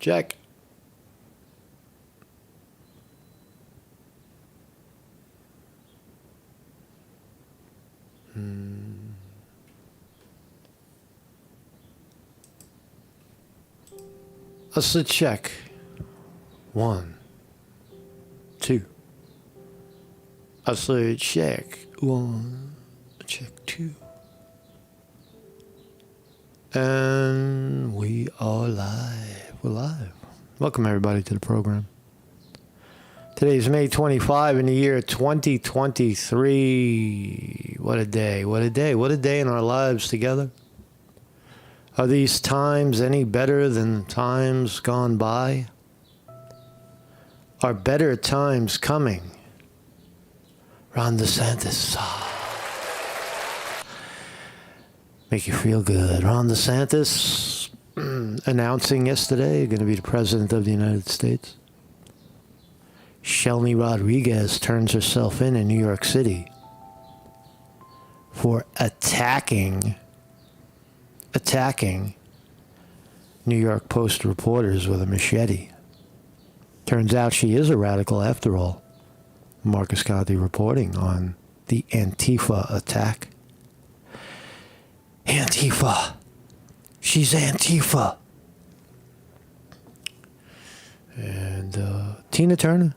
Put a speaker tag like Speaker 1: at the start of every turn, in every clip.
Speaker 1: Check. Let's check. 1, 2. I say check 1, check 2. And we are live. We're live. Welcome everybody to the program. Today is May 25 in the year 2023. What a day. What a day. What a day in our lives together. Are these times any better than times gone by? Are better times coming? Ron DeSantis. Make you feel good. Ron DeSantis announcing yesterday going to be the president of the United States. Shellyne Rodriguez turns herself in New York City for attacking New York Post reporters with a machete. Turns out she is a radical after all. Marcus Conte reporting on the Antifa attack. Antifa. She's Antifa. And Tina Turner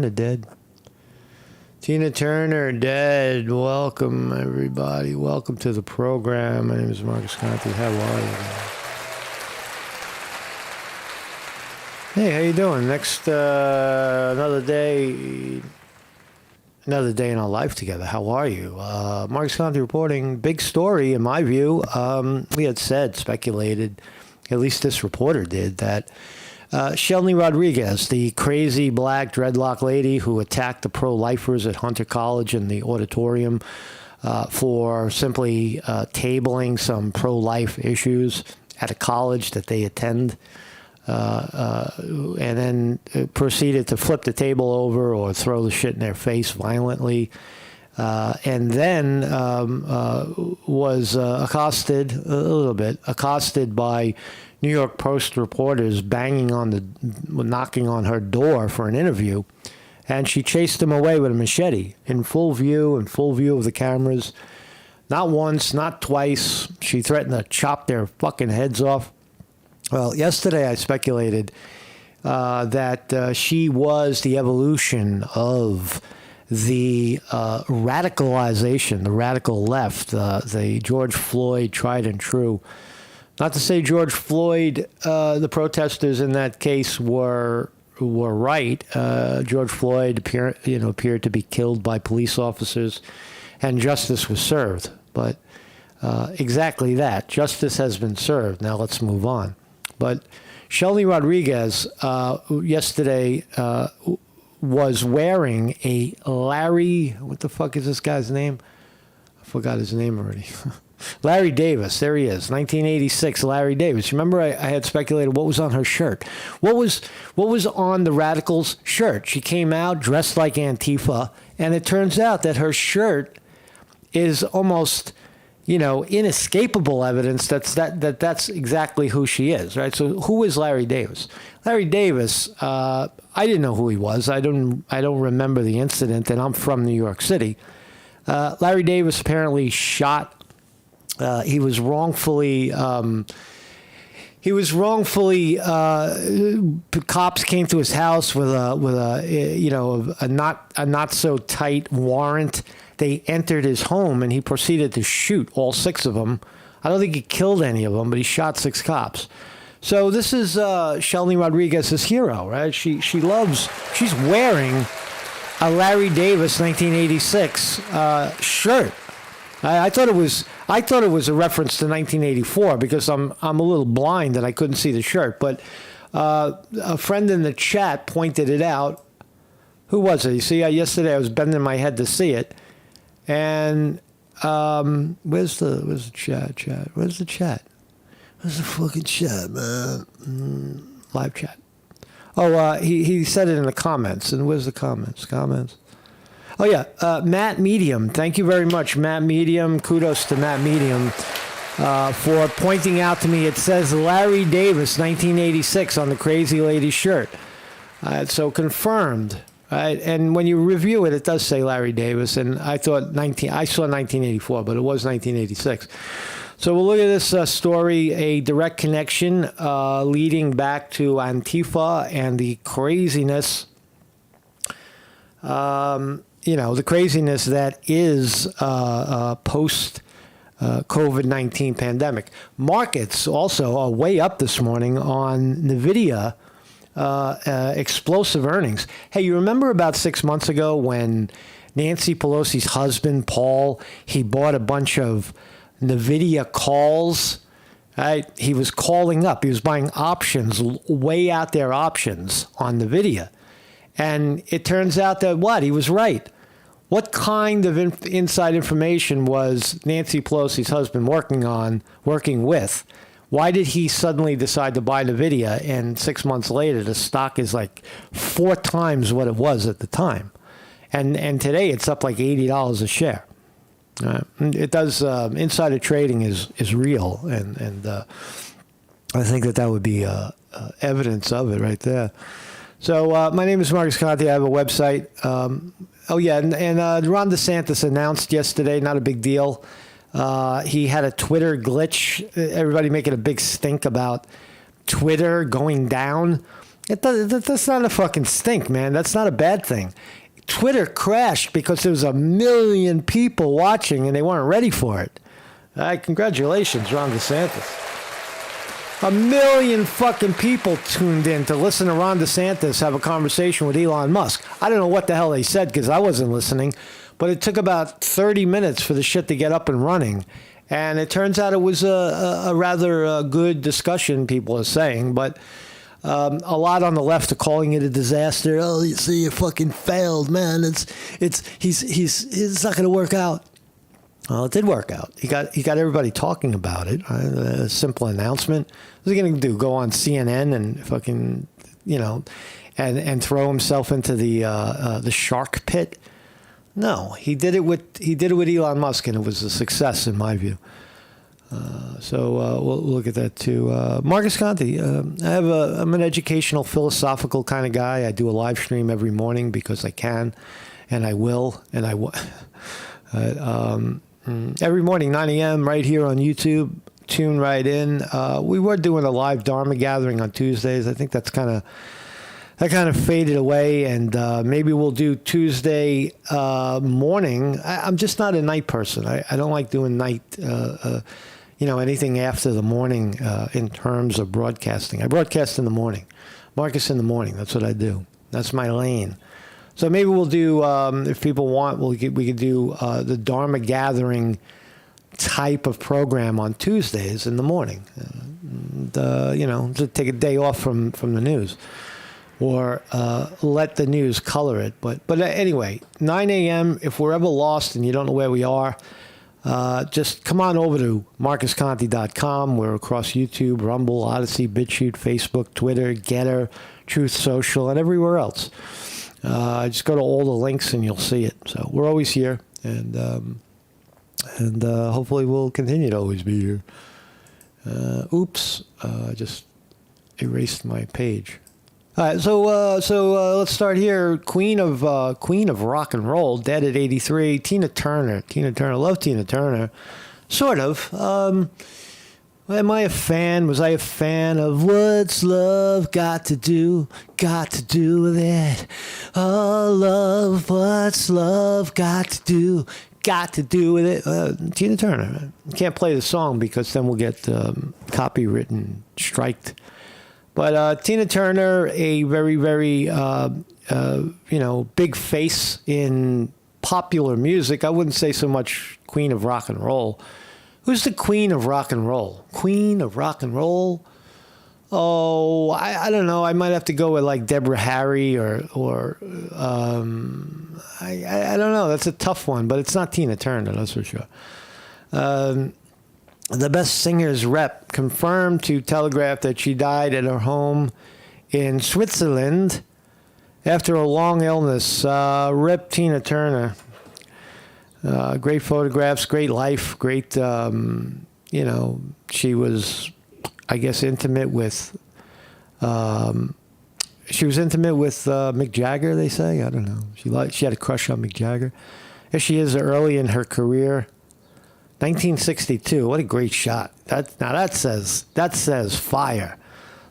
Speaker 1: dead. Tina Turner dead. Welcome, everybody. Welcome to the program. My name is Marcus Conte. How are you? Hey, how you doing? Next, another day in our life together. How are you? Marcus Conte reporting. Big story, in my view. We had speculated, at least this reporter did, that Shellyne Rodriguez, the crazy black dreadlock lady who attacked the pro-lifers at Hunter College in the auditorium for simply tabling some pro-life issues at a college that they attend, and then proceeded to flip the table over or throw the shit in their face violently, and then was accosted by New York Post reporters knocking on her door for an interview, and she chased them away with a machete in full view of the cameras. Not once, not twice. She threatened to chop their fucking heads off. Well, yesterday I speculated that she was the evolution of the radicalization, the radical left, the George Floyd tried and true. Not to say George Floyd, the protesters in that case were right. George Floyd appeared to be killed by police officers, and justice was served. But exactly that, justice has been served. Now let's move on. But Shellyne Rodriguez yesterday was wearing a Larry. What the fuck is this guy's name? I forgot his name already. Larry Davis, there he is, 1986, Larry Davis. Remember, I had speculated what was on her shirt. What was on the Radicals' shirt? She came out dressed like Antifa, and it turns out that her shirt is almost, inescapable evidence that's exactly who she is, right? So who is Larry Davis? Larry Davis, I didn't know who he was. I don't remember the incident, and I'm from New York City. Larry Davis apparently shot. He was wrongfully. Cops came to his house with a not so tight warrant. They entered his home and he proceeded to shoot all 6 of them. I don't think he killed any of them, but he shot 6 cops. So this is Shellyne Rodriguez's hero, right? She's wearing a Larry Davis 1986 shirt. I thought it was a reference to 1984 because I'm a little blind and I couldn't see the shirt. But a friend in the chat pointed it out. Who was it? You see, yesterday I was bending my head to see it. And where's the chat? Where's the chat? Where's the fucking chat, man? Live chat. Oh, he said it in the comments. And where's the comments? Oh, yeah. Matt Medium. Thank you very much, Matt Medium. Kudos to Matt Medium. for pointing out to me it says Larry Davis, 1986, on the crazy lady's shirt. So confirmed. And when you review it, it does say Larry Davis. And I saw 1984, but it was 1986. So we'll look at this story, a direct connection leading back to Antifa and the craziness, the craziness that is post COVID-19 pandemic. Markets also are way up this morning on NVIDIA, explosive earnings. Hey, you remember about 6 months ago when Nancy Pelosi's husband, Paul, he bought a bunch of NVIDIA calls, right? He was calling up. He was buying options, way out there options on NVIDIA. And it turns out that he was right. What kind of inside information was Nancy Pelosi's husband working with? Why did he suddenly decide to buy NVIDIA? And 6 months later, the stock is like 4 times what it was at the time. And today it's up like $80 a share. It does. Insider trading is real, and I think that would be evidence of it right there. So my name is Marcus Conte. I have a website. And Ron DeSantis announced yesterday, not a big deal. He had a Twitter glitch. Everybody making a big stink about Twitter going down. That's not a fucking stink, man. That's not a bad thing. Twitter crashed because there was 1 million people watching and they weren't ready for it. Congratulations, Ron DeSantis. 1 million fucking people tuned in to listen to Ron DeSantis have a conversation with Elon Musk. I don't know what the hell they said because I wasn't listening, but it took about 30 minutes for the shit to get up and running. And it turns out it was a rather good discussion, people are saying, but a lot on the left are calling it a disaster. Oh, you see, you fucking failed, man. It's not going to work out. Well, it did work out. He got everybody talking about it. A simple announcement. What's he going to do? Go on CNN and fucking, and throw himself into the shark pit? No, he did it with Elon Musk, and it was a success in my view. So we'll look at that too. Marcus Conte. I'm an educational, philosophical kind of guy. I do a live stream every morning because I can, and I will, and I will. Every morning, 9 a.m. right here on YouTube. Tune right in. We were doing a live Dharma gathering on Tuesdays. I think that kind of faded away, and maybe we'll do Tuesday morning. I'm just not a night person. I don't like doing night. Anything after the morning in terms of broadcasting. I broadcast in the morning. Marcus in the morning. That's what I do. That's my lane. So maybe we'll do, if people want, we could do the Dharma gathering type of program on Tuesdays in the morning. To take a day off from the news, or let the news color it. But anyway, 9 a.m. If we're ever lost and you don't know where we are, just come on over to marcusconte.com. We're across YouTube, Rumble, Odyssey, BitChute, Facebook, Twitter, Getter, Truth Social, and everywhere else. Just go to all the links and you'll see it. So we're always here, and hopefully we'll continue to always be here. I just erased my page. All right, so let's start here. Queen of rock and roll, dead at 83. Tina Turner. Love Tina Turner. Sort of. Am I a fan? Was I a fan of What's Love Got to Do with it? Oh, love, what's love got to do with it? Tina Turner. Can't play the song because then we'll get copywritten, striked. But Tina Turner, a very, very, big face in popular music. I wouldn't say so much queen of rock and roll. Who's the queen of rock and roll? Queen of rock and roll? Oh, I don't know. I might have to go with like Deborah Harry or I don't know. That's a tough one, but it's not Tina Turner, that's for sure. The Best Singers rep confirmed to Telegraph that she died at her home in Switzerland after a long illness. Rip Tina Turner. Great photographs, great life, great she was, I guess, intimate with. She was intimate with Mick Jagger. They say, I don't know. She had a crush on Mick Jagger. Here she is early in her career. 1962. What a great shot. That says fire.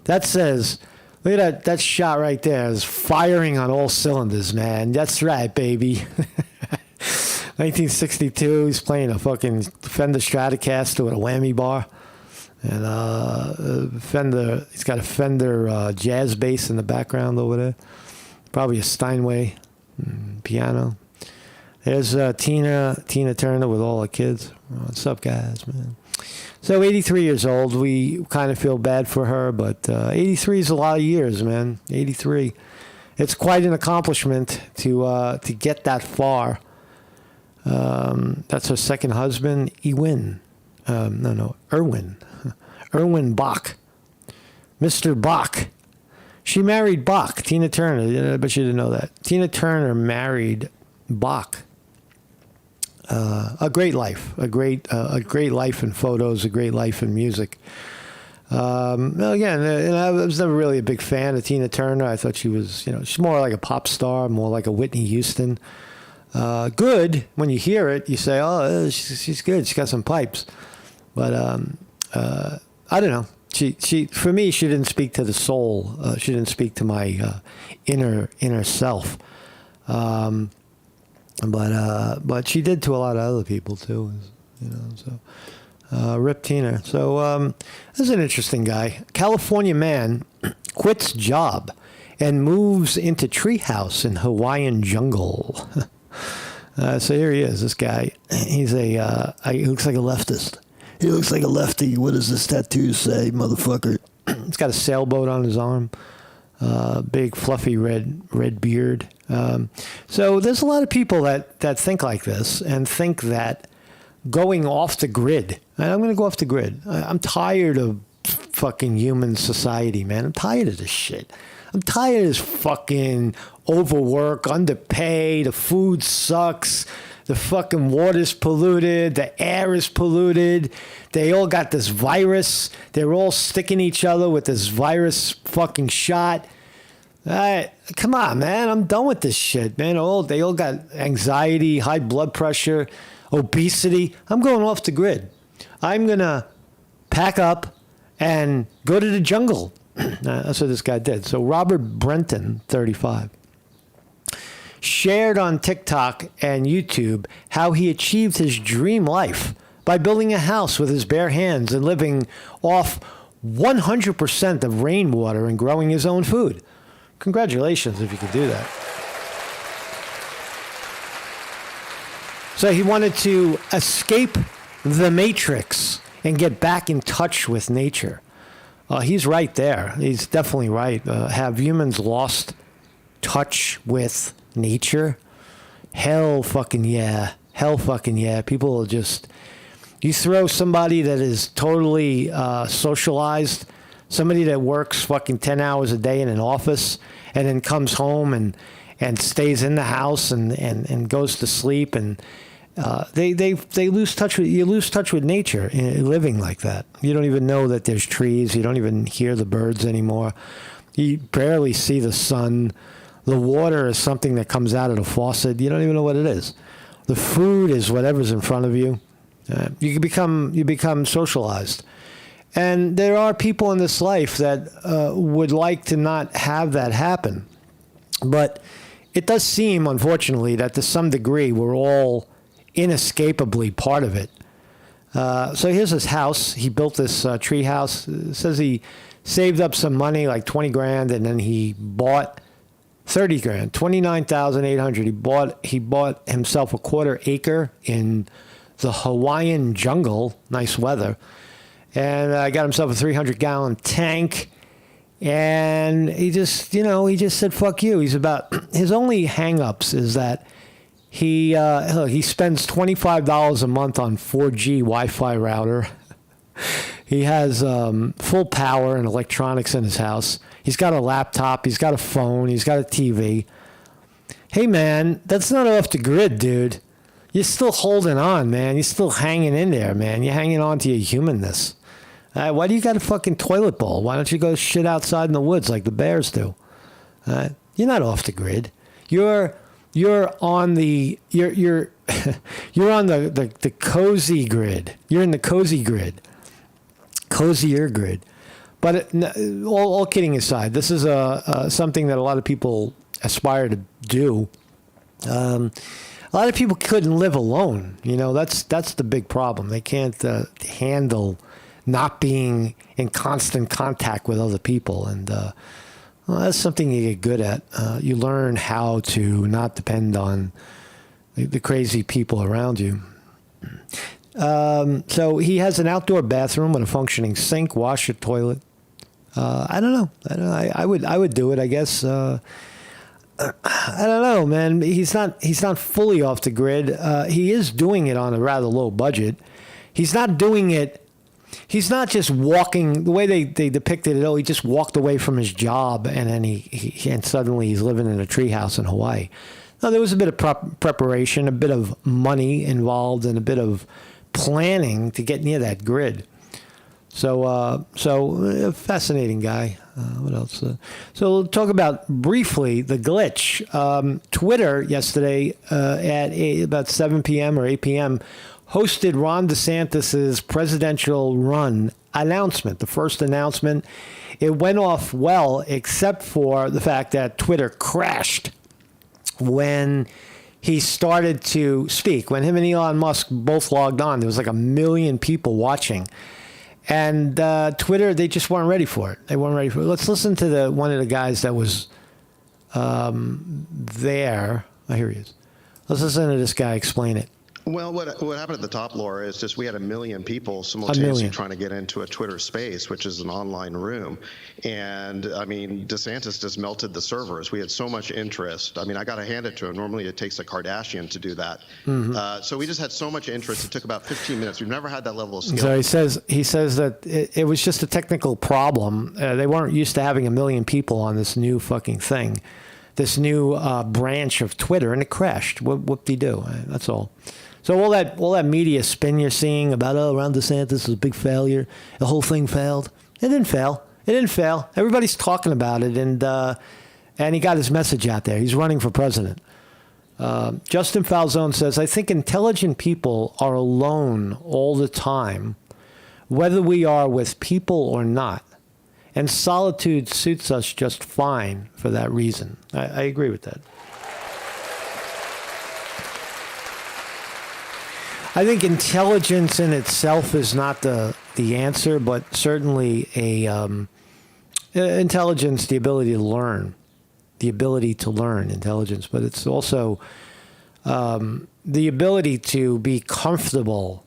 Speaker 1: That says, look at that shot right there. Is firing on all cylinders, man. That's right, baby. 1962. He's playing a fucking Fender Stratocaster with a whammy bar. And Fender, he's got a Fender jazz bass in the background over there. Probably a Steinway piano. There's Tina Turner with all her kids. What's up, guys, man? So 83 years old. We kind of feel bad for her, but 83 is a lot of years, man. 83. It's quite an accomplishment to get that far. That's her second husband, Erwin. Erwin Bach. Mr. Bach. She married Bach, Tina Turner. I bet you didn't know that. Tina Turner married Bach. A great life. A great life in photos, a great life in music. Again, I was never really a big fan of Tina Turner. I thought she was, she's more like a pop star, more like a Whitney Houston. Good. When you hear it, you say, oh, she's good. She's got some pipes. But I don't know. She for me, she didn't speak to the soul. She didn't speak to my inner self. But she did to a lot of other people too. So rip Tina. So this is an interesting guy. California man quits job and moves into treehouse in Hawaiian jungle. So here he is. This guy. He's he looks like a leftist. He looks like a lefty. What does this tattoo say, motherfucker? He's got a sailboat on his arm. Big, fluffy red beard. So there's a lot of people that think like this and think that going off the grid. And I'm going to go off the grid. I'm tired of fucking human society, man. I'm tired of this shit. I'm tired of this fucking overwork, underpay, the food sucks. The fucking water's polluted. The air is polluted. They all got this virus. They're all sticking each other with this virus fucking shot. Come on, man. I'm done with this shit, man. They all got anxiety, high blood pressure, obesity. I'm going off the grid. I'm going to pack up and go to the jungle. That's what this guy did. So Robert Brenton, 35. Shared on TikTok and YouTube how he achieved his dream life by building a house with his bare hands and living off 100% of rainwater and growing his own food. Congratulations if you could do that. So he wanted to escape the matrix and get back in touch with nature. He's right there. He's definitely right. Have humans lost touch with nature? Hell fucking yeah. Hell fucking yeah. People will just... You throw somebody that is totally socialized, somebody that works fucking 10 hours a day in an office and then comes home and stays in the house and goes to sleep, and they lose touch with... You lose touch with nature living like that. You don't even know that there's trees. You don't even hear the birds anymore. You barely see the sun. The water is something that comes out of the faucet. You don't even know what it is. The food is whatever's in front of you. You become socialized. And there are people in this life that would like to not have that happen. But it does seem, unfortunately, that to some degree we're all inescapably part of it. So here's his house. He built this tree house. It says he saved up some money, like 20 grand, and then he bought 30 grand, 29,800. He bought himself a quarter acre in the Hawaiian jungle, nice weather, and got himself a 300-gallon tank. And he just said, fuck you. His only hang-ups is that he spends $25 a month on 4G Wi-Fi router. He has full power and electronics in his house. He's got a laptop. He's got a phone. He's got a TV. Hey, man, that's not off the grid, dude. You're still holding on, man. You're still hanging in there, man. You're hanging on to your humanness. Why do you got a fucking toilet bowl? Why don't you go shit outside in the woods like the bears do? You're not off the grid. You're on the you're on the cozy grid. You're in the cozy grid, cozier grid. But all kidding aside, this is something that a lot of people aspire to do. A lot of people couldn't live alone. You know, that's the big problem. They can't handle not being in constant contact with other people, and well, that's something you get good at. You learn how to not depend on the crazy people around you. So he has an outdoor bathroom with a functioning sink, washer, toilet. I don't know. I would do it, I guess. I don't know, man. He's not fully off the grid. He is doing it on a rather low budget. He's not doing it. He's not just walking the way they depicted it. Oh, he just walked away from his job and then and suddenly he's living in a treehouse in Hawaii. No, there was a bit of preparation, a bit of money involved, and a bit of planning to get near that grid. So a fascinating guy. What else? So we'll talk about briefly the glitch. Twitter yesterday at about 7 p.m. or 8 p.m. hosted Ron DeSantis' presidential run announcement, the first announcement. It went off well, except for the fact that Twitter crashed when he started to speak. When him and Elon Musk both logged on, there was like 1 million people watching. And Twitter, they just weren't ready for it. They weren't ready for it. Let's listen to one of the guys that was there. Oh, here he is. Let's listen to this guy explain it.
Speaker 2: Well, what happened at the top, Laura, is just we had 1 million people simultaneously trying to get into a Twitter space, which is an online room. And, I mean, DeSantis just melted the servers. We had so much interest. I mean, I got to hand it to him. Normally it takes a Kardashian to do that. Mm-hmm. So we just had so much interest. It took about 15 minutes. We've never had that level of skill.
Speaker 1: So he says that it was just a technical problem. They weren't used to having 1 million people on this new fucking thing, this new branch of Twitter, and it crashed. Whoop-de-doo. That's all. So all that media spin you're seeing about, Ron DeSantis is a big failure, the whole thing failed. It didn't fail. Everybody's talking about it, and he got his message out there. He's running for president. Justin Falzone says, I think intelligent people are alone all the time, whether we are with people or not. And solitude suits us just fine for that reason. I agree with that. I think intelligence in itself is not the answer, but certainly intelligence, the ability to learn intelligence, but it's also the ability to be comfortable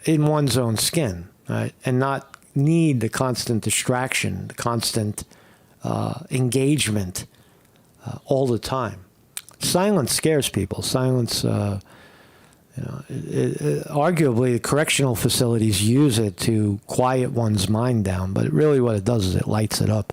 Speaker 1: in one's own skin, right, and not need the constant distraction, the constant engagement all the time. Silence scares people. Silence. Arguably, the correctional facilities use it to quiet one's mind down, but really what it does is it lights it up.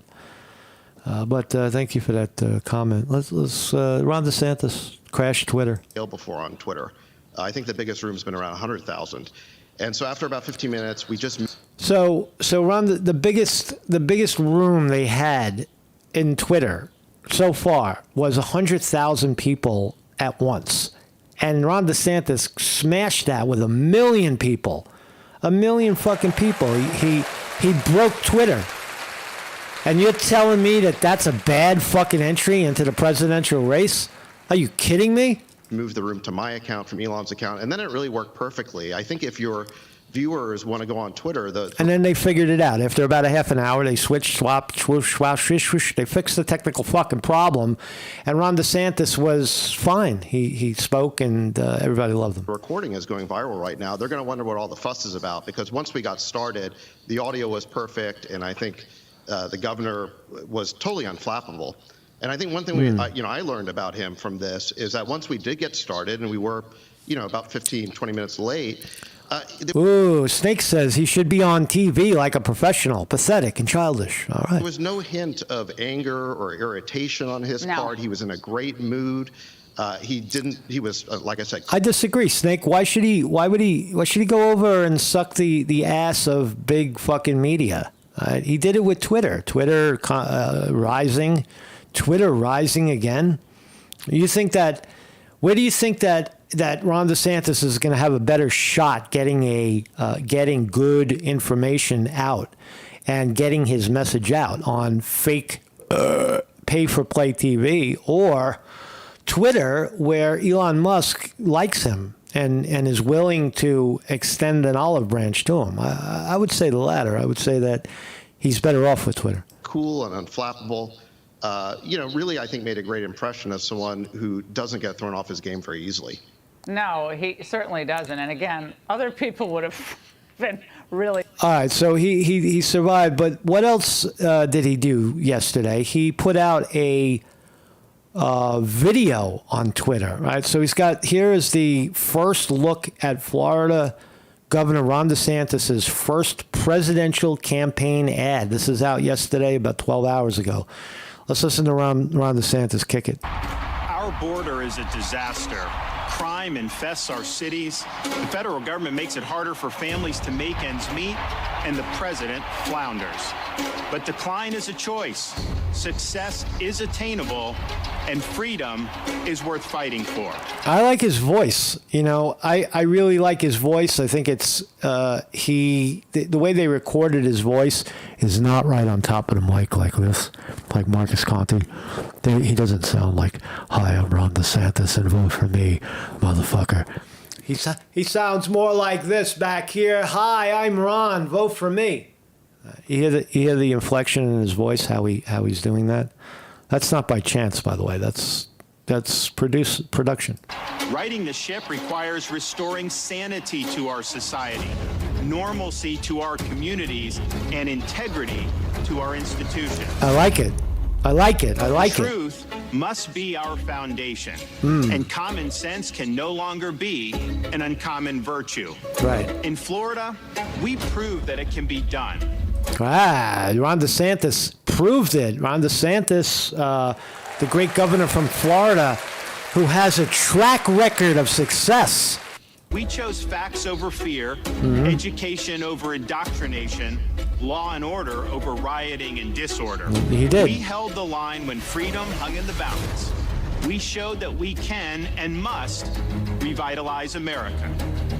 Speaker 1: But thank you for that comment. Let's Ron DeSantis crashed Twitter.
Speaker 2: Before on Twitter, I think the biggest room's been around 100,000, and so after about 15 minutes, we just
Speaker 1: so Ron, the biggest room they had in Twitter so far was 100,000 people at once. And Ron DeSantis smashed that with 1 million people. 1 million fucking people. He broke Twitter. And you're telling me that that's a bad fucking entry into the presidential race? Are you kidding me?
Speaker 2: Moved the room to my account from Elon's account, and then it really worked perfectly. I think if your viewers want to go on Twitter, and then they figured it out. After about a half an hour, they switched, swapped, swoosh, swash, swish, swish. They fixed the technical fucking problem, and Ron DeSantis was fine. He spoke, and everybody loved him. The recording is going viral right now. They're going to wonder what all the fuss is about, because once we got started, the audio was perfect, and I think the governor was totally unflappable. And I think one thing I learned about him from this is that once we did get started, and we were, about 15, 20 minutes late.
Speaker 1: Snake says he should be on TV like a professional, pathetic and childish. All right.
Speaker 2: There was no hint of anger or irritation on his part. He was in a great mood. He didn't. He was, like I said.
Speaker 1: I disagree, Snake. Why should he go over and suck the ass of big fucking media? He did it with Twitter. Twitter rising again. You think that? Where do you think that Ron DeSantis is going to have a better shot getting good information out and getting his message out on fake pay-for-play TV or Twitter, where Elon Musk likes him and is willing to extend an olive branch to him? I would say the latter. I would say that he's better off with Twitter.
Speaker 2: Cool and unflappable. Really, I think made a great impression as someone who doesn't get thrown off his game very easily.
Speaker 3: No, he certainly doesn't. And again, other people would have been really.
Speaker 1: All right, so he survived. But what else did he do yesterday? He put out a video on Twitter, right? So here is the first look at Florida Governor Ron DeSantis' first presidential campaign ad. This is out yesterday, about 12 hours ago. Let's listen to Ron DeSantis kick it.
Speaker 4: Our border is a disaster. Crime infests our cities. The federal government makes it harder for families to make ends meet, and the president flounders. But decline is a choice. Success is attainable, and freedom is worth fighting for.
Speaker 1: I like his voice. I really like his voice. I think it's the way they recorded his voice is not right on top of the mic like this, like Marcus Conte. He doesn't sound like, "Hi, I'm Ron DeSantis and vote for me, motherfucker." He sounds more like this back here. "Hi, I'm Ron. Vote for me." You hear the inflection in his voice, how he's doing that? That's not by chance, by the way. That's production.
Speaker 4: Righting the ship requires restoring sanity to our society, normalcy to our communities, and integrity to our institutions.
Speaker 1: I like it.
Speaker 4: Truth must be our foundation, and common sense can no longer be an uncommon virtue.
Speaker 1: Right.
Speaker 4: In Florida, we proved that it can be done.
Speaker 1: Ron DeSantis proved it. Ron DeSantis, the great governor from Florida, who has a track record of success.
Speaker 4: We chose facts over fear, education over indoctrination, law and order over rioting and disorder.
Speaker 1: He did.
Speaker 4: We held the line when freedom hung in the balance. We showed that we can and must revitalize America.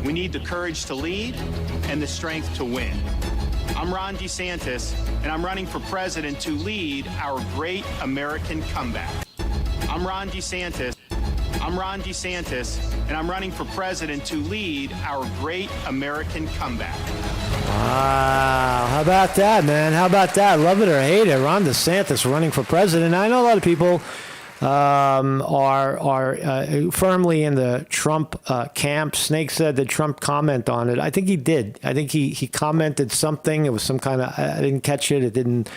Speaker 4: We need the courage to lead and the strength to win. I'm Ron DeSantis, and I'm running for president to lead our great American comeback. I'm Ron DeSantis, and I'm running for president to lead our great American comeback.
Speaker 1: Wow, how about that, man? How about that? Love it or hate it, Ron DeSantis running for president. I know a lot of people are firmly in the Trump camp. Snake said that Trump comment on it. I think he did. I think he commented something. It was some kind of, I didn't catch it. It didn't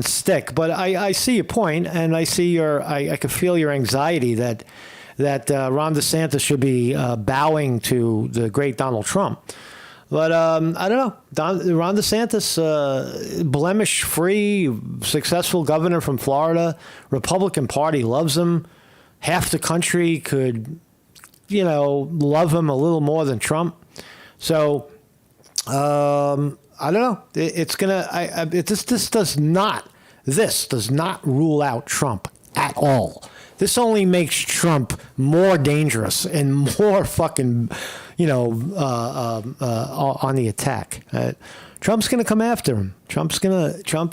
Speaker 1: stick. But I see your point, and I see I can feel your anxiety that Ron DeSantis should be bowing to the great Donald Trump. But I don't know. Ron DeSantis, blemish-free, successful governor from Florida. Republican Party loves him. Half the country could, love him a little more than Trump. So I don't know. It's gonna. This does not rule out Trump at all. This only makes Trump more dangerous and more fucking, on the attack. Trump's going to come after him. Trump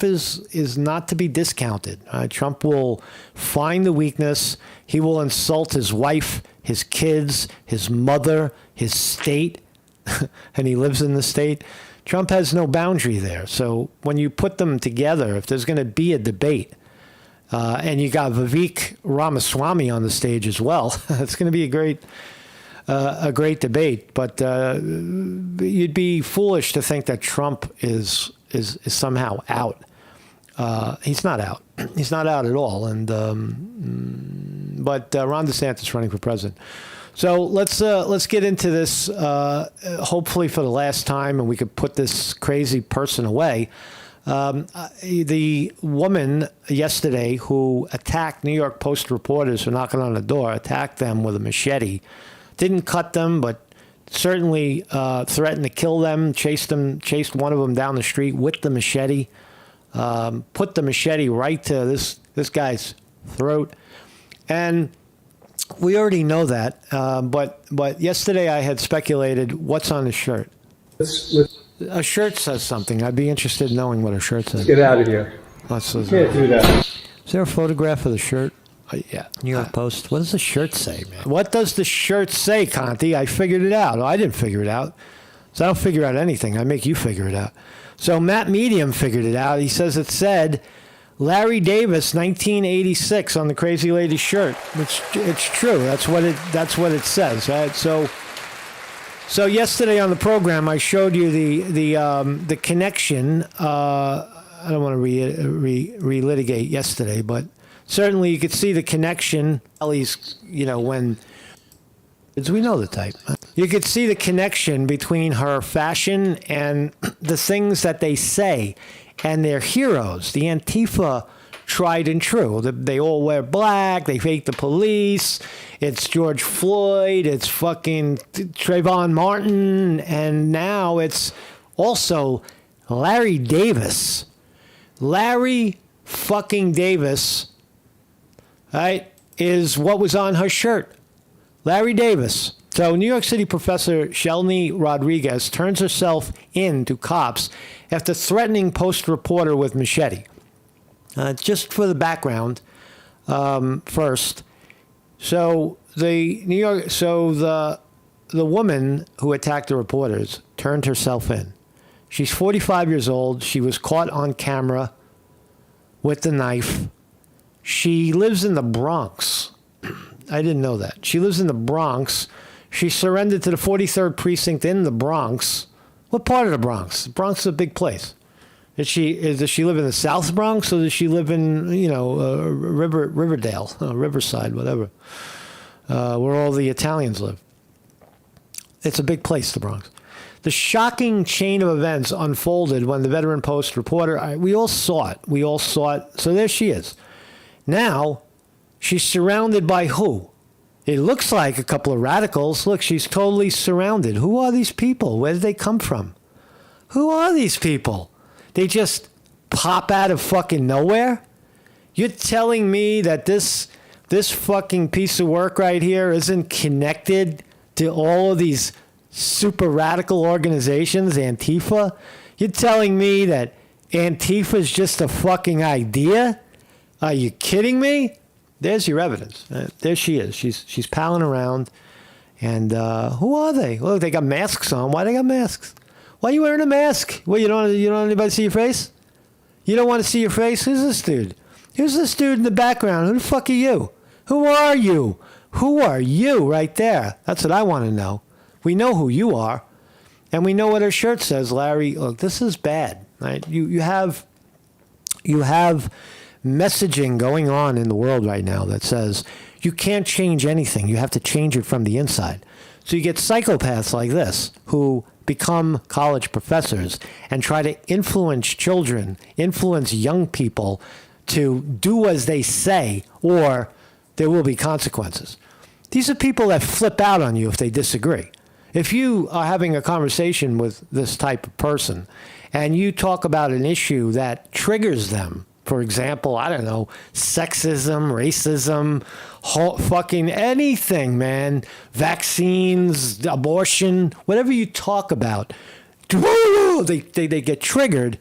Speaker 1: is not to be discounted. Trump will find the weakness. He will insult his wife, his kids, his mother, his state, and he lives in the state. Trump has no boundary there. So when you put them together, if there's going to be a debate, and you got Vivek Ramaswamy on the stage as well, it's going to be a great debate. But you'd be foolish to think that Trump is somehow out. He's not out. He's not out at all. And but Ron DeSantis running for president. So let's get into this. Hopefully for the last time, and we could put this crazy person away. The woman yesterday who attacked New York Post reporters for knocking on the door, attacked them with a machete, didn't cut them, but certainly threatened to kill them, chased one of them down the street with the machete, put the machete right to this guy's throat. And we already know that, but yesterday I had speculated what's on the shirt. A shirt says something. I'd be interested in knowing what a shirt says.
Speaker 5: Get out of here.
Speaker 1: You
Speaker 5: can't do that.
Speaker 1: Is there a photograph of the shirt? Yeah, New York Post. What does the shirt say, man? What does the shirt say, Conti? I figured it out. I didn't figure it out. So I don't figure out anything. I make you figure it out. So Matt Medium figured it out. He says it said Larry Davis, 1986 on the Crazy Lady shirt. It's true. That's what it says, right? So yesterday on the program, I showed you the connection. I don't want to relitigate yesterday, but certainly you could see the connection. Ellie's, when we know the type. You could see the connection between her fashion and the things that they say, and their heroes, the Antifa. Tried and true. They all wear black. They hate the police. It's George Floyd. It's fucking Trayvon Martin. And now it's also Larry Davis. Larry fucking Davis, right, is what was on her shirt. Larry Davis. So New York City professor Shellyne Rodriguez turns herself in to cops after threatening Post reporter with machete. Just for the background, first. So the woman who attacked the reporters turned herself in. She's 45 years old. She was caught on camera with the knife. She lives in the Bronx. I didn't know that. She lives in the Bronx. She surrendered to the 43rd precinct in the Bronx. What part of the Bronx? The Bronx is a big place. Does she live in the South Bronx, or does she live in, Riverdale, Riverside, whatever, where all the Italians live? It's a big place, the Bronx. The shocking chain of events unfolded when the veteran Post reporter, we all saw it. So there she is. Now, she's surrounded by who? It looks like a couple of radicals. Look, she's totally surrounded. Who are these people? Where did they come from? Who are these people? They just pop out of fucking nowhere? You're telling me that this fucking piece of work right here isn't connected to all of these super radical organizations, Antifa? You're telling me that Antifa is just a fucking idea? Are you kidding me? There's your evidence. There she is. She's palling around. And who are they? Look, they got masks on. Why they got masks? Why are you wearing a mask? Well, you don't want anybody to see your face? You don't want to see your face? Who's this dude? Who's this dude in the background? Who the fuck are you? Who are you? Who are you right there? That's what I want to know. We know who you are. And we know what her shirt says, Larry. Look, this is bad. Right? You have messaging going on in the world right now that says you can't change anything. You have to change it from the inside. So you get psychopaths like this who become college professors and try to influence children, influence young people to do as they say, or there will be consequences. These are people that flip out on you if they disagree. If you are having a conversation with this type of person and you talk about an issue that triggers them, for example, I don't know, sexism, racism, fucking anything, man, vaccines, abortion, whatever you talk about, they get triggered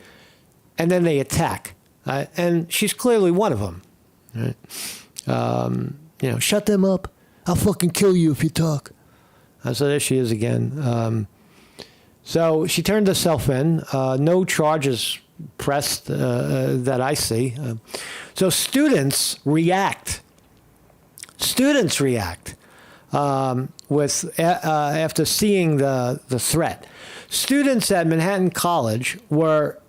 Speaker 1: and then they attack. And she's clearly one of them. Right? Shut them up. I'll fucking kill you if you talk. So there she is again. So she turned herself in. No charges pressed that I see. So students react. With after seeing the threat. Students at Manhattan College were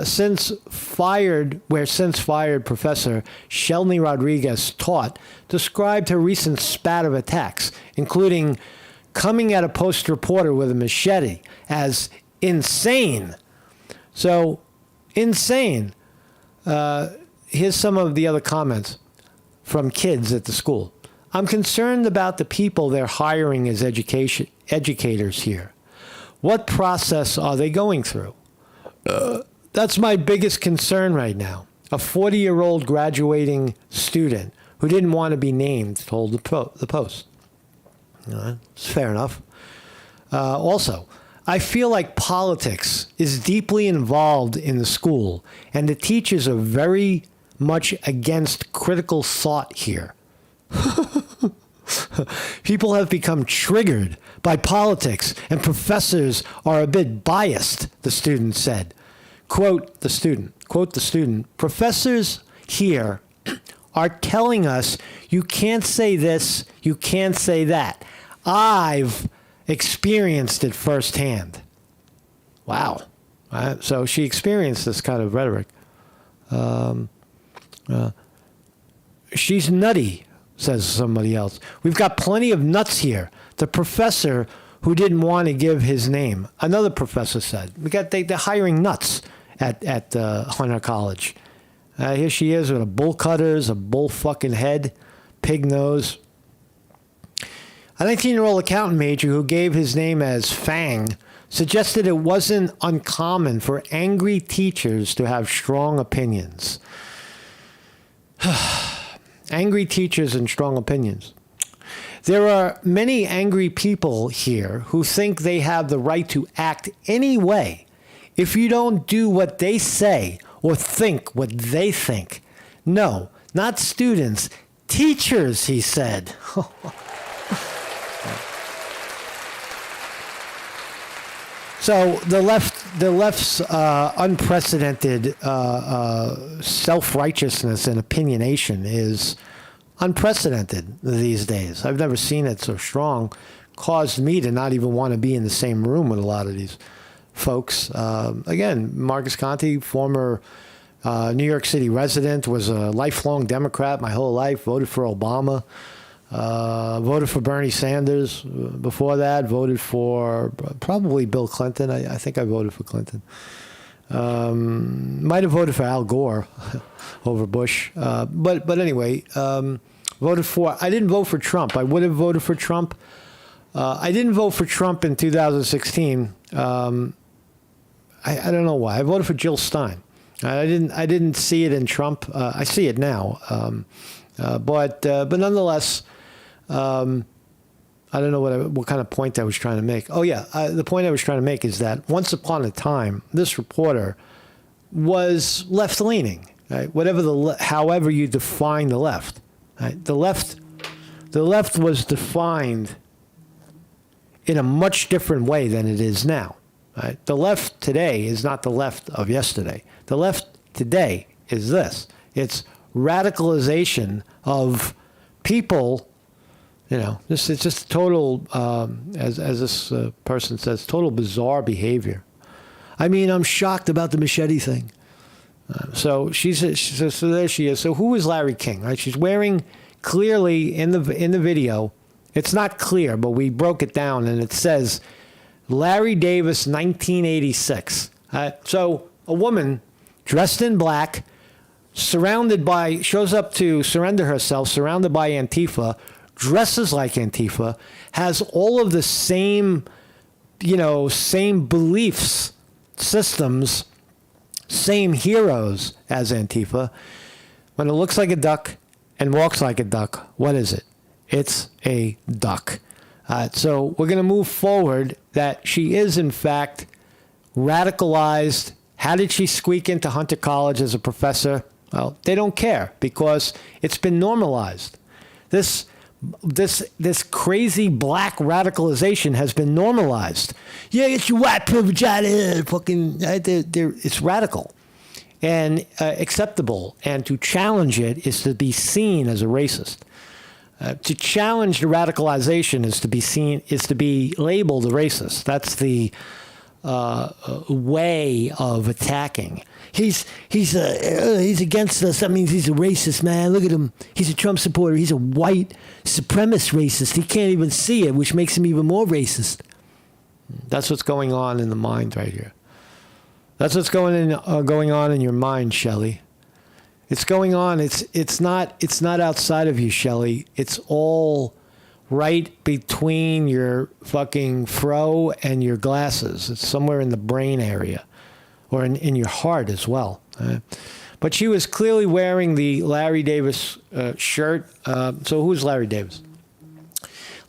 Speaker 1: since fired Professor Shellyne Rodriguez taught, described her recent spat of attacks, including coming at a Post reporter with a machete, as insane. So Insane. Here's some of the other comments from kids at the school. I'm concerned about the people they're hiring as educators here. What process are they going through? That's my biggest concern right now. A 40-year-old graduating student who didn't want to be named told the Post. It's fair enough. Also, I feel like politics is deeply involved in the school, and the teachers are very much against critical thought here. People have become triggered by politics, and professors are a bit biased, the student said. Quote the student, professors here are telling us you can't say this, you can't say that. I've experienced it firsthand. Wow. So she experienced this kind of rhetoric. She's nutty, says somebody else. We've got plenty of nuts here. The professor who didn't want to give his name, another professor said. They're hiring nuts at Hunter College. Here she is with a bull cutters, a bull fucking head, pig nose. A 19-year-old accountant major who gave his name as Fang suggested it wasn't uncommon for angry teachers to have strong opinions. Angry teachers and strong opinions. There are many angry people here who think they have the right to act any way if you don't do what they say or think what they think. No, not students, teachers, he said. So the left's unprecedented self-righteousness and opinionation is unprecedented these days. I've never seen it so strong. Caused me to not even want to be in the same room with a lot of these folks. Again, Marcus Conte, former New York City resident, was a lifelong Democrat my whole life, voted for Obama. Voted for Bernie Sanders before that, voted for probably Bill Clinton. I think I voted for Clinton. Might have voted for Al Gore over Bush. But anyway, voted for, I didn't vote for Trump. I would have voted for Trump. I didn't vote for Trump in 2016. I don't know why. I voted for Jill Stein. I didn't see it in Trump. I see it now. But nonetheless, I don't know what kind of point I was trying to make. Oh, yeah. The point I was trying to make is that once upon a time, this reporter was left-leaning, right? However you define the left, right? The left was defined in a much different way than it is now, right? The left today is not the left of yesterday. The left today is this. It's radicalization of people. It's just total, as this person says, total bizarre behavior. I mean, I'm shocked about the machete thing. So so there she is. So who is Larry King? Right? She's wearing clearly in the video. It's not clear, but we broke it down, and it says Larry Davis, 1986. So a woman dressed in black, shows up to surrender herself, surrounded by Antifa, dresses like Antifa, has all of the same beliefs, systems, same heroes as Antifa. When it looks like a duck and walks like a duck, what is it? It's a duck. So we're going to move forward that she is, in fact, radicalized. How did she squeak into Hunter College as a professor? Well, they don't care because it's been normalized. This crazy black radicalization has been normalized. Yeah, it's your white privilege out of here. Fucking, it's radical and acceptable. And to challenge it is to be seen as a racist. To challenge the radicalization is to be labeled a racist. That's the way of attacking. He's against us. That means he's a racist, man. Look at him. He's a Trump supporter. He's a white supremacist racist. He can't even see it, which makes him even more racist. That's what's going on in the mind right here. That's what's going on in your mind, Shelley. It's going on. It's not outside of you, Shelley. It's all right between your fucking fro and your glasses. It's somewhere in the brain area, or in your heart as well. But she was clearly wearing the Larry Davis shirt. So who's Larry Davis?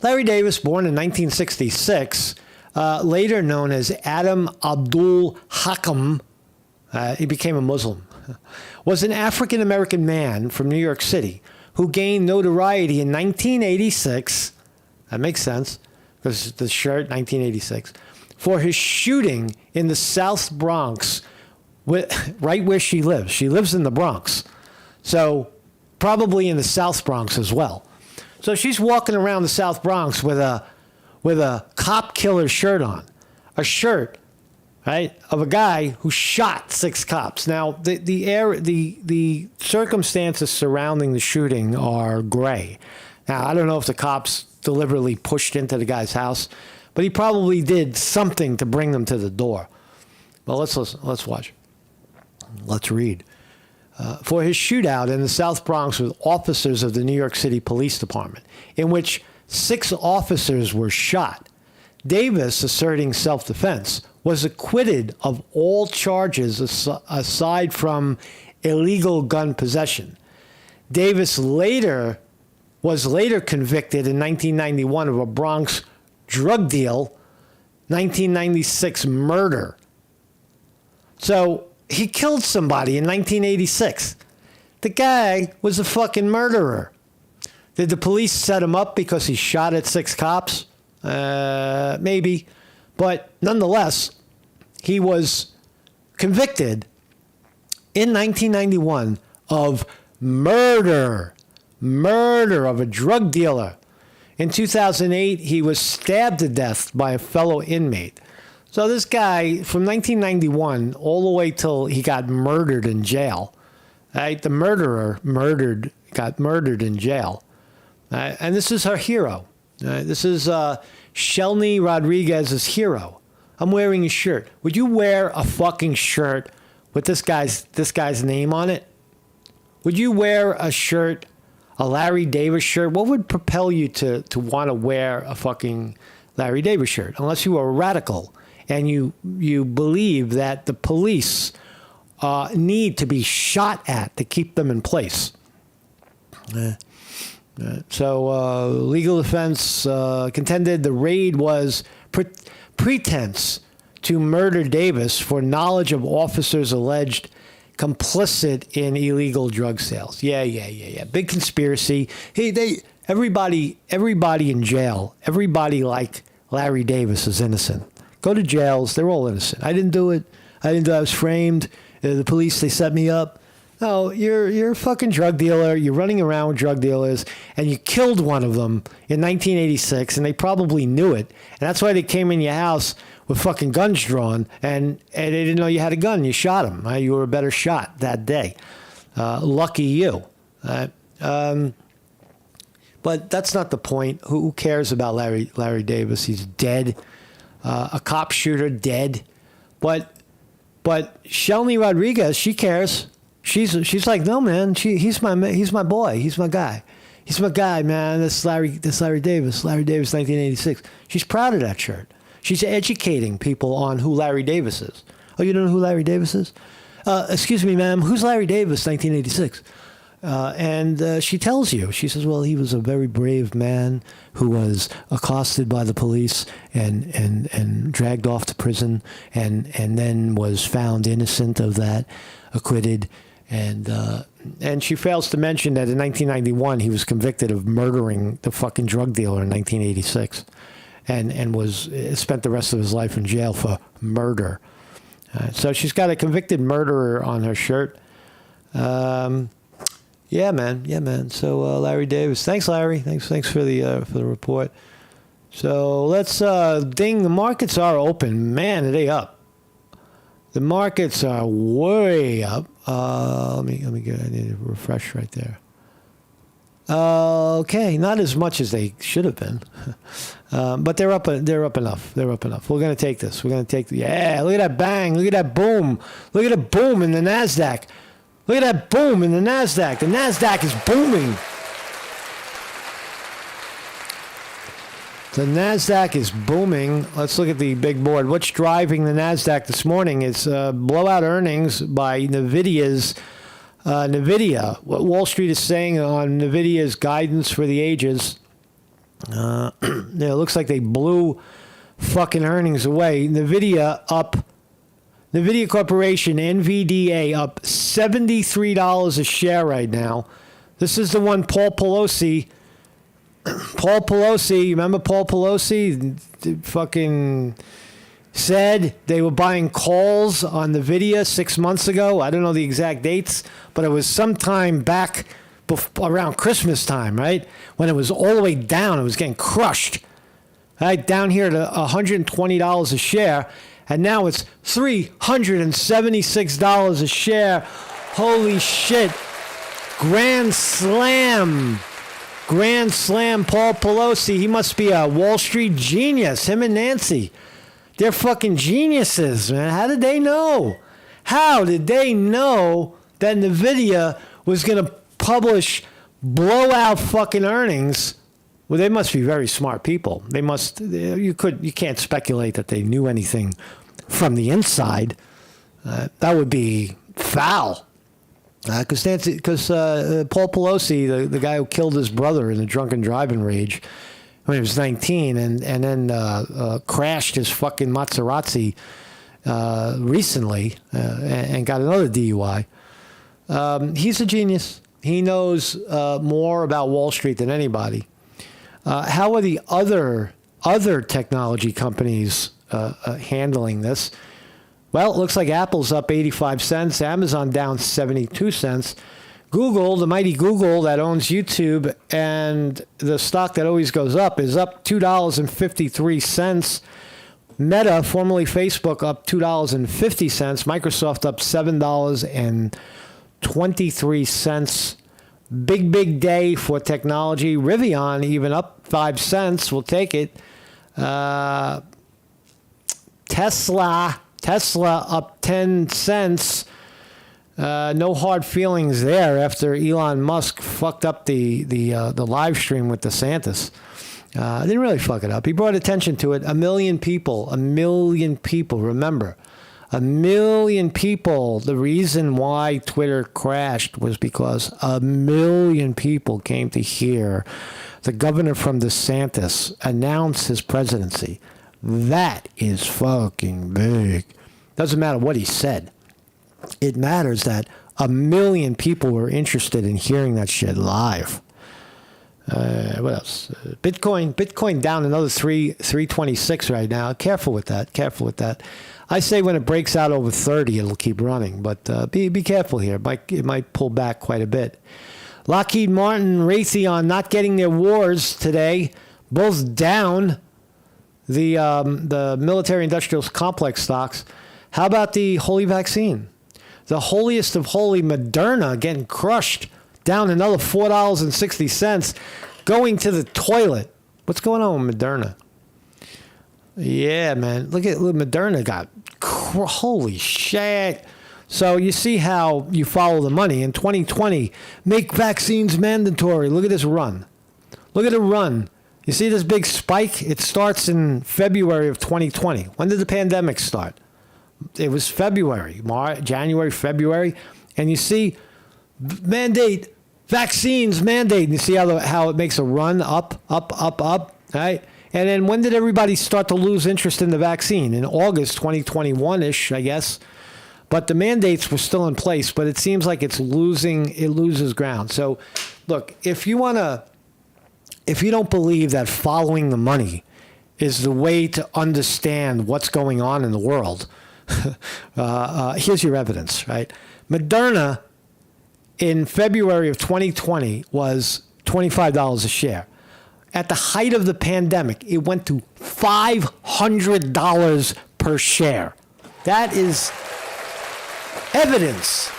Speaker 1: Larry Davis, born in 1966, later known as Adam Abdul Hakam, he became a Muslim, was an African-American man from New York City who gained notoriety in 1986, that makes sense, because the shirt, 1986, for his shooting in the South Bronx, right where she lives. She lives in the Bronx, so probably in the South Bronx as well. So she's walking around the South Bronx with a cop killer shirt on, a shirt, right, of a guy who shot 6 cops. Now the circumstances surrounding the shooting are gray. Now I don't know if the cops deliberately pushed into the guy's house, but he probably did something to bring them to the door. Well, let's listen. Let's watch. Let's read. For his shootout in the South Bronx with officers of the New York City Police Department, in which 6 officers were shot. Davis, asserting self-defense, was acquitted of all charges aside from illegal gun possession. Davis was later convicted in 1991 of a Bronx drug deal, 1996 murder. So he killed somebody in 1986. The guy was a fucking murderer. Did the police set him up because he shot at 6 cops? Maybe. But nonetheless, he was convicted in 1991 of murder of a drug dealer. In 2008, he was stabbed to death by a fellow inmate. So this guy, from 1991 all the way till he got murdered in jail, right? The murderer got murdered in jail. And this is her hero. This is Shellyne Rodriguez's hero. I'm wearing his shirt. Would you wear a fucking shirt with this guy's name on it? Would you wear a shirt, a Larry Davis shirt? What would propel you to want to wear a fucking Larry Davis shirt? Unless you were a radical and you believe that the police need to be shot at to keep them in place. So legal defense contended the raid was pretense to murder Davis for knowledge of officers alleged complicit in illegal drug sales. Yeah. Big conspiracy. Hey, everybody in jail, everybody like Larry Davis is innocent. Go to jails. They're all innocent. I didn't do it. I was framed. The police, they set me up. No, you're a fucking drug dealer. You're running around with drug dealers, and you killed one of them in 1986, and they probably knew it. And that's why they came in your house with fucking guns drawn, and they didn't know you had a gun. You shot them. Right? You were a better shot that day. Lucky you. But that's not the point. Who cares about Larry Davis? He's dead. A cop shooter, dead. But Shellyne Rodriguez, she cares. She's like, no, man. He's my boy. He's my guy. He's my guy, man. This Larry Davis. Larry Davis, 1986. She's proud of that shirt. She's educating people on who Larry Davis is. Oh, you don't know who Larry Davis is? Excuse me, ma'am. Who's Larry Davis, 1986? And she tells you. She says, well, he was a very brave man who was accosted by the police and dragged off to prison and then was found innocent of that, acquitted. And she fails to mention that in 1991 he was convicted of murdering the fucking drug dealer in 1986 and was spent the rest of his life in jail for murder. So she's got a convicted murderer on her shirt. Yeah, man. So Larry Davis, thanks, Larry. Thanks for the report. So let's ding. The markets are open. Man, are they up? The markets are way up. Let me get. I need to refresh right there. Okay, not as much as they should have been, but they're up enough. They're up enough. We're going to take this. We're going to take yeah. Look at that bang. Look at that boom. Look at the boom in the Nasdaq. Look at that boom in the Nasdaq. The Nasdaq is booming. The Nasdaq is booming. Let's look at the big board. What's driving the Nasdaq this morning is blowout earnings by NVIDIA. What Wall Street is saying on NVIDIA's guidance for the ages. It looks like they blew fucking earnings away. NVIDIA Corporation, NVDA, up $73 a share right now. This is the one Paul Pelosi, remember Paul Pelosi? Fucking said they were buying calls on NVIDIA 6 months ago. I don't know the exact dates, but it was sometime back around Christmas time, right? When it was all the way down. It was getting crushed. Right, down here to $120 a share. And now it's $376 a share. Holy shit. Grand slam, Paul Pelosi. He must be a Wall Street genius, him and Nancy. They're fucking geniuses, man. How did they know? How did they know that NVIDIA was going to publish blowout fucking earnings? Well, they must be very smart people. They must. You can't speculate that they knew anything from the inside. That would be foul. Because Paul Pelosi, the guy who killed his brother in a drunken driving rage when he was 19, and then crashed his fucking Maserati recently and got another DUI. He's a genius. He knows more about Wall Street than anybody. How are the other technology companies handling this? Well, it looks like Apple's up 85 cents, Amazon down 72 cents. Google, the mighty Google that owns YouTube and the stock that always goes up, is up $2.53. Meta, formerly Facebook, up $2.50. Microsoft up $7.23. Big day for technology. Rivian even up 5 cents. We'll take it. Tesla up 10 cents. No hard feelings there after Elon Musk fucked up the live stream with DeSantis. Didn't really fuck it up. He brought attention to it. 1 million people. Remember, 1 million people. The reason why Twitter crashed was because 1 million people came to hear the governor from DeSantis announce his presidency. That is fucking big. Doesn't matter what he said. It matters that 1 million people were interested in hearing that shit live. What else? Bitcoin down another 326 right now. Careful with that. I say when it breaks out over 30, it'll keep running. But be careful here. It might pull back quite a bit. Lockheed Martin, Raytheon not getting their awards today. Both down. The military-industrial complex stocks. How about the holy vaccine? The holiest of holy, Moderna, getting crushed, down another $4.60, going to the toilet. What's going on with Moderna? Yeah, man. Look, Moderna got, holy shit. So you see how you follow the money. In 2020, make vaccines mandatory. Look at this run. Look at the run. You see this big spike? It starts in February of 2020. When did the pandemic start? It was February, January, February. And you see, vaccines mandate. And you see how it makes a run up, right? And then when did everybody start to lose interest in the vaccine? In August 2021-ish, I guess. But the mandates were still in place, but it seems like it loses ground. So, look, if you don't believe that following the money is the way to understand what's going on in the world, here's your evidence, right? Moderna in February of 2020 was $25 a share. At the height of the pandemic, it went to $500 per share. That is evidence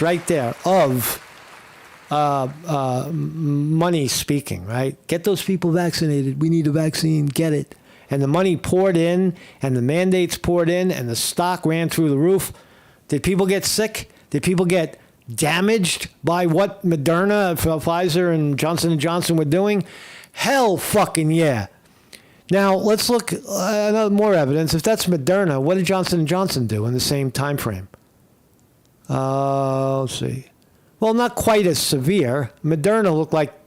Speaker 1: right there of money speaking, right? Get those people vaccinated. We need a vaccine. Get it. And the money poured in, and the mandates poured in, and the stock ran through the roof. Did people get sick? Did people get damaged by what Moderna, Pfizer, and Johnson & Johnson were doing? Hell fucking yeah. Now, let's look at more evidence. If that's Moderna, what did Johnson & Johnson do in the same time frame? Let's see. Well, not quite as severe. Moderna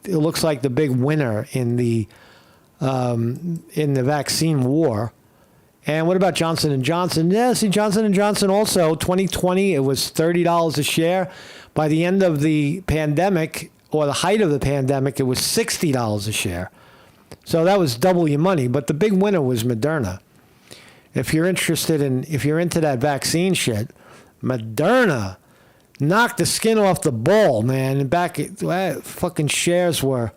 Speaker 1: looks like the big winner in the vaccine war. And what about Johnson & Johnson? Yeah, see, Johnson & Johnson also, 2020, it was $30 a share. By the end of the pandemic, or the height of the pandemic, it was $60 a share. So that was double your money. But the big winner was Moderna. If you're into that vaccine shit, Moderna knocked the skin off the ball, man. And back, fucking shares were...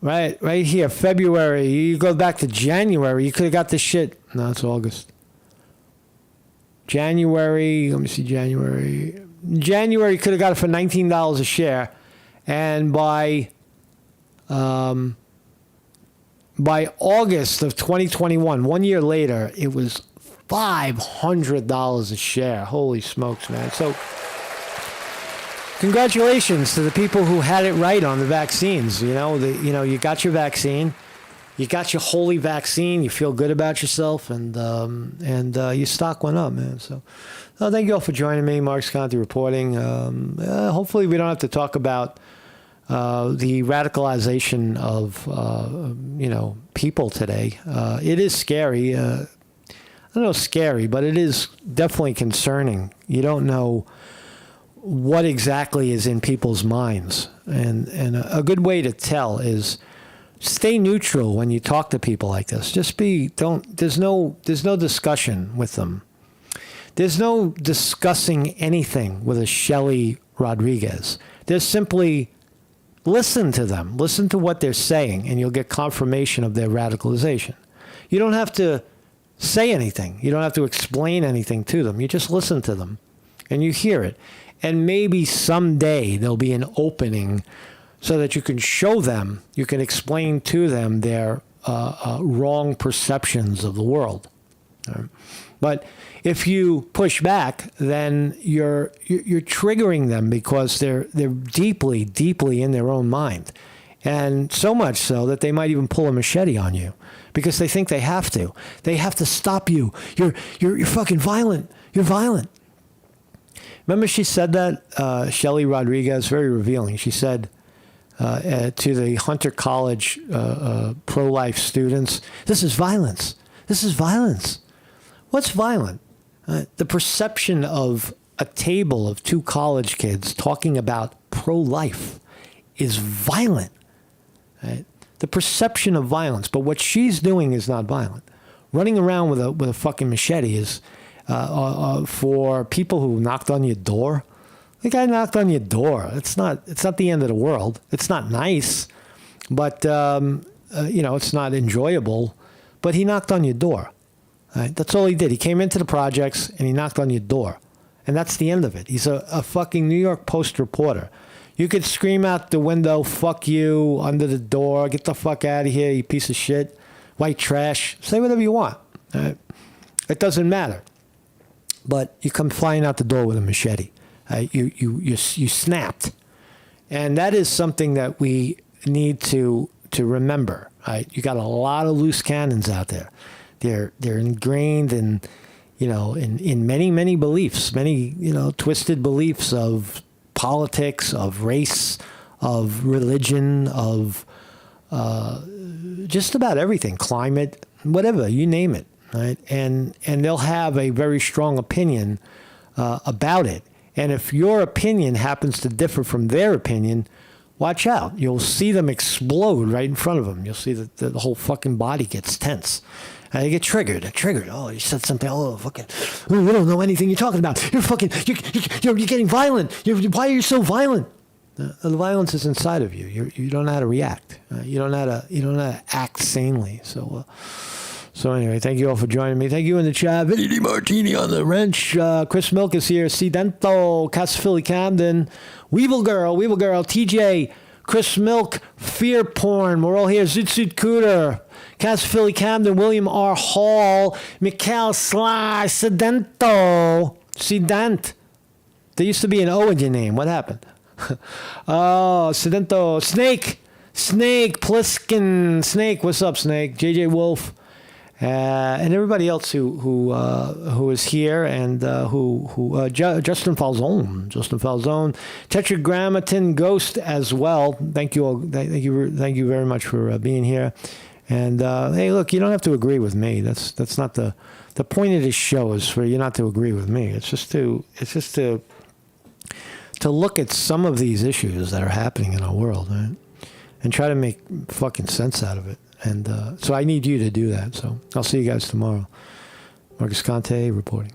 Speaker 1: Right here, February. You go back to January, you could have got this shit. No, it's August. January, let me see, January, you could have got it for $19 a share. And by August of 2021, 1 year later, it was $500 a share. Holy smokes, man. So... congratulations to the people who had it right on the vaccines. You got your vaccine, you got your holy vaccine. You feel good about yourself, and your stock went up, man. So, thank you all for joining me. Mark Sconti reporting. Hopefully, we don't have to talk about the radicalization of people today. It is scary. I don't know, scary, but it is definitely concerning. You don't know what exactly is in people's minds. And a good way to tell is stay neutral when you talk to people like this. There's no discussion with them. There's no discussing anything with a Shellyne Rodriguez. There's simply listen to them. Listen to what they're saying, and you'll get confirmation of their radicalization. You don't have to say anything. You don't have to explain anything to them. You just listen to them, and you hear it. And maybe someday there'll be an opening so that you can show them, you can explain to them their wrong perceptions of the world. But if you push back, then you're triggering them because they're deeply, deeply in their own mind. And so much so that they might even pull a machete on you because they think they have to. They have to stop you. You're fucking violent. You're violent. Remember she said that, Shellyne Rodriguez, very revealing. She said to the Hunter College pro-life students, this is violence. This is violence. What's violent? The perception of a table of two college kids talking about pro-life is violent. Right? The perception of violence. But what she's doing is not violent. Running around with a fucking machete is... for people who knocked on your door. The guy knocked on your door. It's not the end of the world. It's not nice, but it's not enjoyable. But he knocked on your door. Right? That's all he did. He came into the projects and he knocked on your door, and that's the end of it. He's a fucking New York Post reporter. You could scream out the window, "Fuck you!" under the door, "Get the fuck out of here, you piece of shit, white trash." Say whatever you want. Right? It doesn't matter. But you come flying out the door with a machete. You snapped. And that is something that we need to remember. Right? You got a lot of loose cannons out there. They're ingrained in many, many beliefs, many, twisted beliefs of politics, of race, of religion, of just about everything, climate, whatever, you name it. Right? And they'll have a very strong opinion about it. And if your opinion happens to differ from their opinion, watch out. You'll see them explode right in front of them. You'll see that the whole fucking body gets tense. And they get triggered. Oh, you said something. Oh, fucking, you don't know anything you're talking about. You're fucking, you're getting violent. Why are you so violent? The violence is inside of you. You don't know how to react. You don't know how to act sanely. So So anyway, thank you all for joining me. Thank you in the chat. Vinny DiMartini on the wrench. Chris Milk is here. Cedento, Casa Philly Camden. Weevil Girl, TJ, Chris Milk, Fear Porn. We're all here. Zoot Cooter, Casa Philly Camden, William R. Hall, Mikhail Sly, Cedento. There used to be an O in your name. What happened? Oh, Cedento. Snake, Pliskin. Snake, what's up, Snake? JJ Wolf. And everybody else who is here, and Justin Falzone, Tetragrammaton Ghost as well. Thank you all. Thank you very much for being here. And hey, look, you don't have to agree with me. That's not the point of this show. Is for you not to agree with me. It's just to look at some of these issues that are happening in our world, right? And try to make fucking sense out of it. And so I need you to do that. So I'll see you guys tomorrow. Marcus Conte reporting.